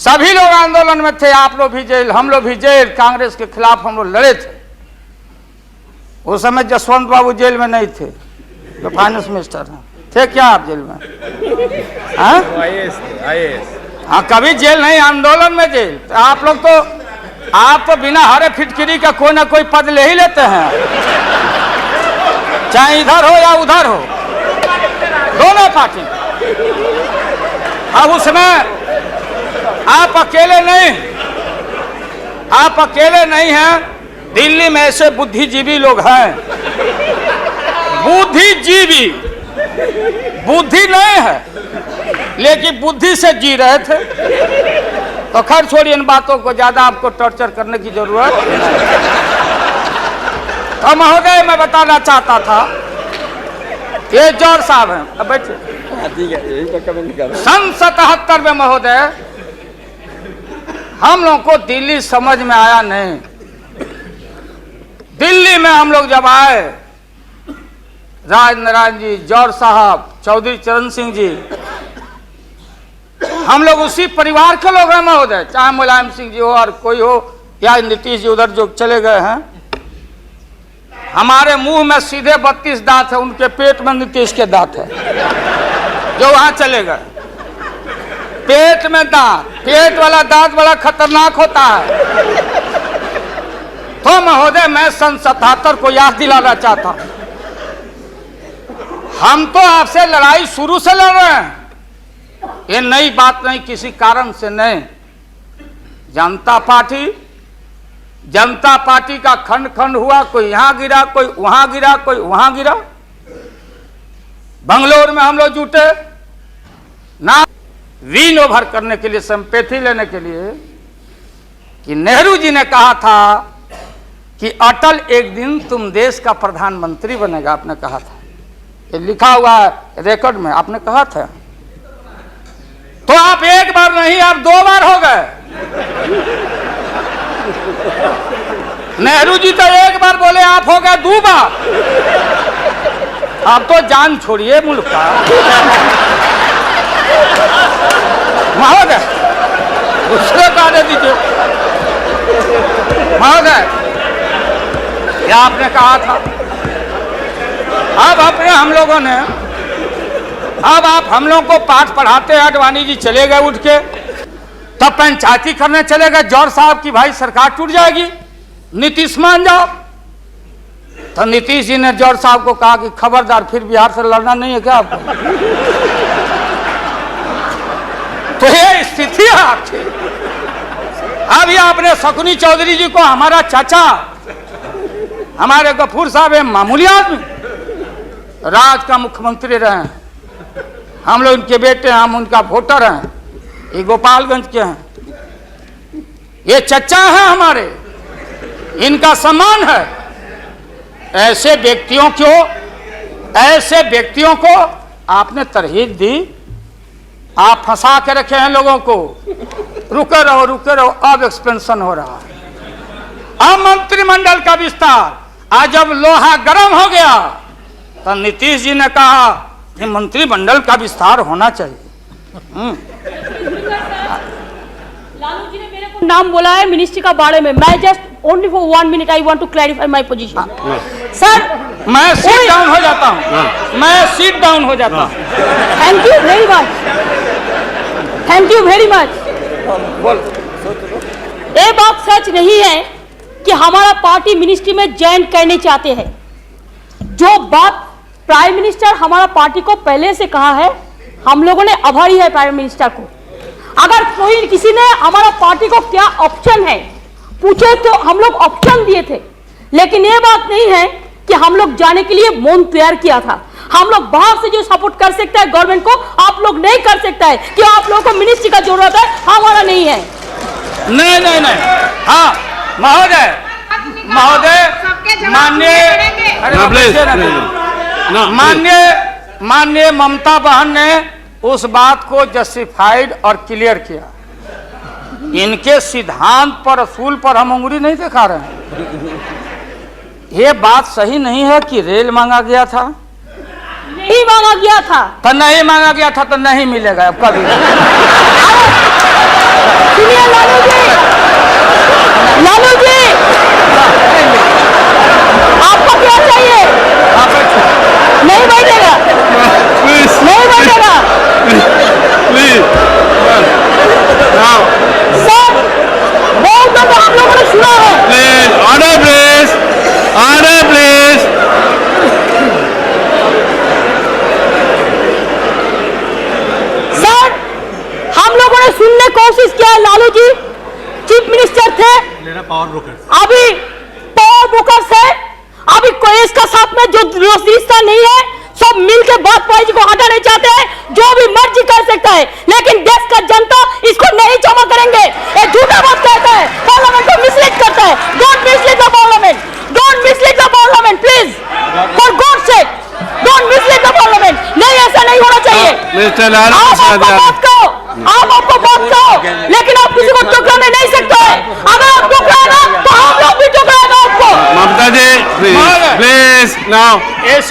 सभी लोग आंदोलन में थे, आप लोग भी जेल, हम लोग भी जेल, कांग्रेस के खिलाफ हम लोग लड़े थे। उस समय जसवंत बाबू जेल में नहीं थे, जो फाइनेंस मिनिस्टर हैं। थे क्या आप जेल में? हाँ, कभी जेल नहीं, आंदोलन में जेल। तो आप तो बिना हरे फिटकिरी का कोई ना कोई पद ले ही लेते हैं, चाहे इधर हो या उधर हो, दोनों पार्टी। अब उसमें आप अकेले नहीं हैं। दिल्ली में ऐसे बुद्धिजीवी लोग हैं, बुद्धिजीवी, बुद्धि नहीं है लेकिन बुद्धि से जी रहे थे। तो खैर छोड़िए इन बातों को, ज्यादा आपको टॉर्चर करने की जरूरत। तो महोदय मैं बताना चाहता था, ये जौहर साहब हैं, अब बैठिए। सन 77 में महोदय हम लोगों को दिल्ली समझ में आया नहीं। दिल्ली में हम लोग जब आए, राज नारायण जी, जौहर साहब, चौधरी चरण सिंह जी, हम लोग उसी परिवार के लोग हैं महोदय, चाहे मुलायम सिंह जी हो और कोई हो, या नीतीश जी उधर जो चले गए हैं। हमारे मुंह में सीधे 32 दांत है, उनके पेट में नीतीश के दांत है, जो वहां चले गए। पेट में दांत, पेट वाला दांत बड़ा खतरनाक होता है। तो महोदय मैं सन 77 को याद दिलाना चाहता हूं, हम तो आपसे लड़ाई शुरू से लड़ रहे हैं, ये नई बात नहीं, किसी कारण से नहीं। जनता पार्टी का खंड खंड हुआ, कोई यहां गिरा, कोई वहां गिरा, कोई वहां गिरा। बंगलोर में हम लोग जुटे ना विन ओवर करने के लिए, संपैथी लेने के लिए, कि नेहरू जी ने कहा था कि अटल एक दिन तुम देश का प्रधानमंत्री बनेगा, आपने कहा था, ये लिखा हुआ है रिकॉर्ड में, आपने कहा था। तो आप एक बार नहीं, आप 2 बार हो गए। नेहरू जी तो एक बार बोले, आप हो गए 2 बार। आप तो जान छोड़िए मुल्क का महोदय, दूसरे का दे दीजिए महोदय, क्या आपने कहा था। अब अपने हम लोगों ने, अब आप हम लोगों को पाठ पढ़ाते हैं, अडवाणी जी चले गए उठ के, तब पंचायती करने चले गए जौहर साहब की भाई सरकार टूट जाएगी, नीतीश मान जाओ। तो नीतीश जी ने जौहर साहब को कहा कि खबरदार, फिर बिहार से लड़ना नहीं है क्या आपको। तो ये स्थिति है आपकी। अभी आपने शकुनी चौधरी जी को, हमारा चाचा, हमारे गफूर साहब है मामूली आदमी, राज का मुख्यमंत्री रहे हैं, हम लोग उनके बेटे हैं, हम उनका वोटर हैं, ये गोपालगंज के हैं, ये चचा हैं हमारे, इनका सम्मान है। ऐसे व्यक्तियों को आपने तरहीब दी, आप फंसा के रखे हैं लोगों को। रुके रहो, अब एक्सपेंशन हो रहा है। अब मंत्रिमंडल का विस्तार, आज जब लोहा गर्म हो गया तो नीतीश जी ने कहा कि मंत्रिमंडल का विस्तार होना चाहिए। लालू जी ने मेरे को नाम बोला है मिनिस्ट्री का बारे में। मैं just only for 1 minute I want to clarify my position. Sir मैं सीट डाउन हो जाता हूँ, थैंक यू वेरी मच। ये बात सच नहीं है कि हमारा पार्टी मिनिस्ट्री में ज्वाइन करने चाहते हैं। जो बात प्राइम मिनिस्टर हमारा पार्टी को पहले से कहा है, हम लोगों ने आभारी है प्राइम मिनिस्टर को। अगर कोई किसी ने हमारा पार्टी को क्या ऑप्शन है पूछे तो हम लोग ऑप्शन दिए थे, लेकिन ये बात नहीं है कि हम लोग जाने के लिए मन तैयार किया था। हम लोग बाहर से जो सपोर्ट कर सकता है गवर्नमेंट को, आप लोग नहीं कर सकता है कि आप लोगों को मिनिस्ट्री का जरूरत है, हमारा नहीं है। नहीं। हाँ महोदय, माननीय ममता बहन ने उस बात को जस्टिफाइड और क्लियर किया। इनके सिद्धांत पर, असूल पर हम उंगली नहीं दिखा रहे हैं। ये बात सही नहीं है कि रेल मांगा गया था, नहीं मांगा गया था तो नहीं मांगा गया था तो नहीं मिलेगा अब कभी। आपने सुनने कोशिश किया, लालू जी चीफ मिनिस्टर थे, पावर ब्रोकर, अभी पावर ब्रोकर्स है, अभी कोई इसका साथ में जो रिश्ता नहीं है, सब मिलकर वाजपेयी जी को हटाने चाहते हैं। जो भी मर्जी कर सकता है, लेकिन देश का जनता इसको नहीं क्षमा करेंगे। ये झूठा बात कहता है, पार्लियामेंट को मिसलीड करता है। Don't mislead the parliament, don't mislead the parliament please, for God sake, don't mislead the parliament. नहीं, ऐसा नहीं होना चाहिए। आप आपको बात कहो, लेकिन आप किसी को टुकराने नहीं सकते। अगर आप टुकराना तो हम लोग भी टुकराएगा आपको। Mamata ji please now please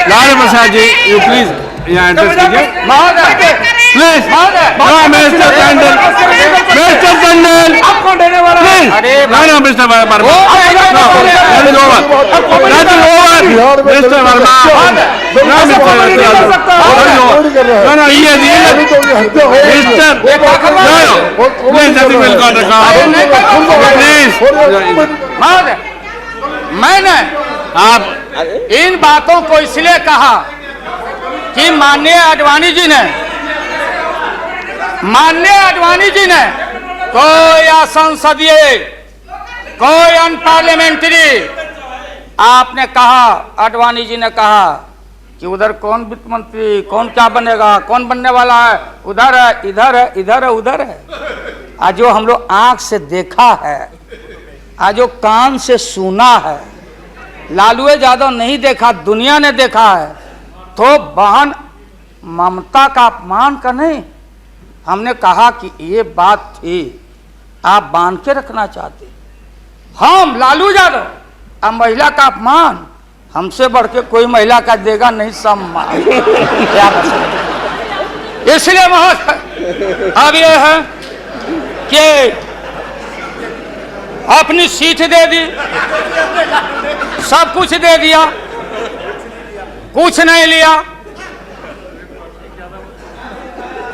Lalu Prasad ji you please यहाँ एड्रेस कीजिए please. Mister Tandon, mister Tandon आपको देने वाला प्लीज। अरे मिस्टर वर्मा, मिस्टर वर्मा, मैंने आप इन बातों को इसलिए कहा कि माननीय आडवाणी जी ने कोई असंसदीय, कोई अनपार्लियामेंट्री, आपने कहा, आडवाणी जी ने कहा कि उधर कौन वित्त मंत्री, कौन क्या बनेगा, कौन बनने वाला है, उधर है, इधर है, इधर है, उधर है। आज जो हम लोग आंख से देखा है, आज जो कान से सुना है, लालू यादव नहीं देखा, दुनिया ने देखा है, तो बहन ममता का अपमान का नहीं। हमने कहा कि ये बात थी, आप बांध के रखना चाहते। हम लालू यादव, अब महिला का अपमान हमसे बढ़ के कोई महिला का देगा नहीं सम्मान। इसलिए महोदय अब ये है कि अपनी सीट दे दी, सब कुछ दे दिया, कुछ नहीं लिया,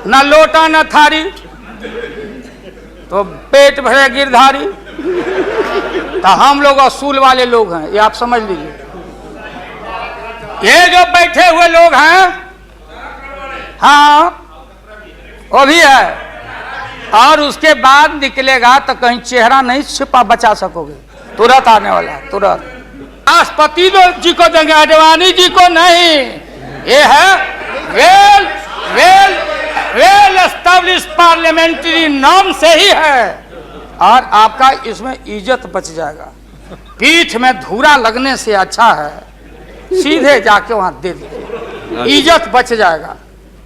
न लोटा न थारी, तो पेट भरे गिरधारी। तो हम लोग असूल वाले लोग हैं, ये आप समझ लीजिए। ये जो बैठे हुए लोग हैं, हाँ वो भी है, और उसके बाद निकलेगा तो कहीं चेहरा नहीं छिपा बचा सकोगे, तुरंत आने वाला है, तुरंत। राष्ट्रपति जी को देंगे, आडवाणी जी को नहीं। ये है well well well establish parliamentary norm से ही है, और आपका इसमें इज्जत बच जाएगा। पीठ में धूरा लगने से अच्छा है सीधे जाके वहां दे दीजिए, इज्जत बच जाएगा।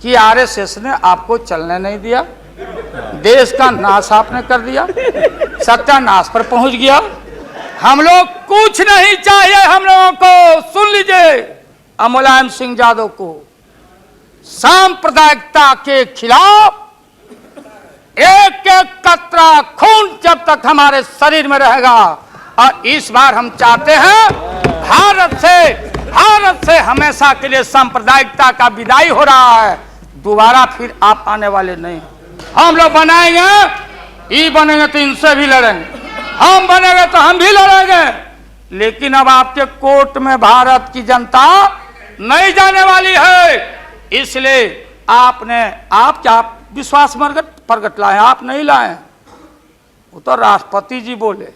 कि आरएसएस ने आपको चलने नहीं दिया, देश का नाश आपने कर दिया, सत्यानाश पर पहुंच गया। हम लोग कुछ नहीं चाहिए, हम लोगों को सुन लीजिए, मुलायम सिंह यादव को सांप्रदायिकता के खिलाफ एक एक कतरा खून जब तक हमारे शरीर में रहेगा, और इस बार हम चाहते हैं भारत से हमेशा के लिए सांप्रदायिकता का विदाई हो रहा है। दोबारा फिर आप आने वाले नहीं। हम लोग बनाएंगे, ये बनेंगे तो इनसे भी लड़ेंगे, हम बनेंगे तो हम भी लड़ेंगे, लेकिन अब आपके कोर्ट में भारत की जनता नहीं जाने वाली है। इसलिए आप क्या विश्वास प्रगट लाए, आप नहीं लाए, वो तो राष्ट्रपति जी बोले।